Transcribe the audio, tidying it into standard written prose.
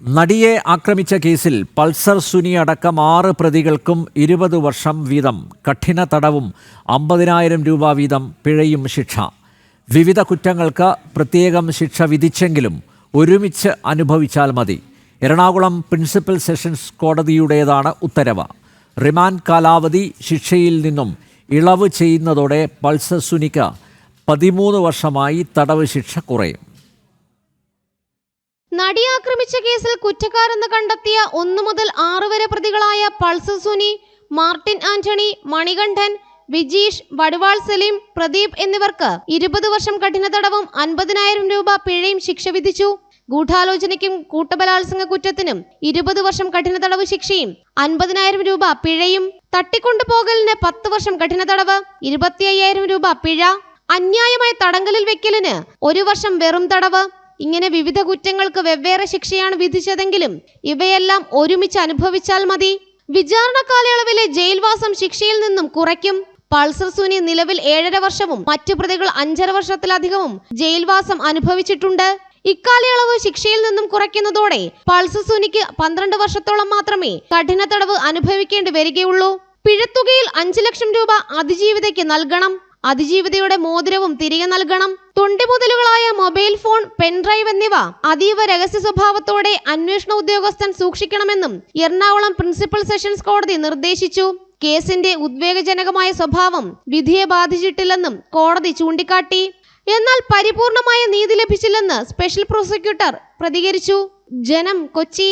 നടിയെ ആക്രമിച്ച കേസിൽ പൾസർ സുനി അടക്കം 6 പ്രതികൾക്കും 20 വർഷം വീതം കഠിന തടവും 50,000 രൂപ വീതം പിഴയും ശിക്ഷ. വിവിധ കുറ്റങ്ങൾക്ക് പ്രത്യേകം ശിക്ഷ വിധിച്ചെങ്കിലും ഒരുമിച്ച് അനുഭവിച്ചാൽ മതി. എറണാകുളം പ്രിൻസിപ്പൽ സെഷൻസ് കോടതിയുടേതാണ് ഉത്തരവ്. റിമാൻഡ് കാലാവധി ശിക്ഷയിൽ നിന്നും ഇളവ് ചെയ്യുന്നതോടെ പൾസർ സുനിക്ക് 13 വർഷമായി തടവ് ശിക്ഷ കുറയും. നടിയെ ആക്രമിച്ച കേസിൽ കുറ്റക്കാരെന്ന് കണ്ടെത്തിയ 1 മുതൽ 6 വരെ പ്രതികളായ പൾസർ സുനി, മാർട്ടിൻ ആന്റണി, മണികണ്ഠൻ, വിജീഷ്, വടുവാൾ സലീം, പ്രദീപ് എന്നിവർക്ക് 20 വർഷം കഠിന തടവും 50,000 രൂപ പിഴയും ശിക്ഷ വിധിച്ചു. ഗൂഢാലോചനയ്ക്കും കൂട്ടബലാത്സംഗ കുറ്റത്തിനും 20 വർഷം കഠിന തടവ് ശിക്ഷയും 50,000 രൂപ പിഴയും, തട്ടിക്കൊണ്ടുപോകലിന് 10 വർഷം കഠിന തടവ്, 25,000 രൂപ പിഴ, അന്യായമായ തടങ്കലിൽ വെക്കലിന് 1 വർഷം വെറും തടവ്. ഇങ്ങനെ വിവിധ കുറ്റങ്ങൾക്ക് വെവ്വേറെ ശിക്ഷയാണ് വിധിച്ചതെങ്കിലും ഇവയെല്ലാം ഒരുമിച്ച് അനുഭവിച്ചാൽ മതി. വിചാരണ കാലയളവിലെ ജയിൽവാസം ശിക്ഷയിൽ നിന്നും കുറയ്ക്കും. പൾസർ സുനി നിലവിൽ 7.5 വർഷവും മറ്റു പ്രതികൾ 5.5 വർഷത്തിലധികവും ജയിൽവാസം അനുഭവിച്ചിട്ടുണ്ട്. ഇക്കാലയളവ് ശിക്ഷയിൽ നിന്നും കുറയ്ക്കുന്നതോടെ പൾസർ സുനിക്ക് 12 വർഷത്തോളം മാത്രമേ കഠിന തടവ് അനുഭവിക്കേണ്ടി വരികയുള്ളൂ. പിഴത്തുകയിൽ 5 ലക്ഷം രൂപ അതിജീവിതയ്ക്ക് നൽകണം. അതിജീവിതയുടെ മോതിരവും തിരികെ നൽകണം. തൊണ്ടിമുതലുകളായ മൊബൈൽ ഫോൺ, പെൻഡ്രൈവ് എന്നിവ അതീവ രഹസ്യ സ്വഭാവത്തോടെ അന്വേഷണ ഉദ്യോഗസ്ഥൻ സൂക്ഷിക്കണമെന്നും എറണാകുളം പ്രിൻസിപ്പൽ സെഷൻസ് കോടതി നിർദ്ദേശിച്ചു. കേസിന്റെ ഉദ്വേഗജനകമായ സ്വഭാവം വിധിയെ ബാധിച്ചിട്ടില്ലെന്നും കോടതി ചൂണ്ടിക്കാട്ടി. എന്നാൽ പരിപൂർണമായ നീതി ലഭിച്ചില്ലെന്ന് സ്പെഷ്യൽ പ്രോസിക്യൂട്ടർ പ്രതികരിച്ചു. ജനം, കൊച്ചി.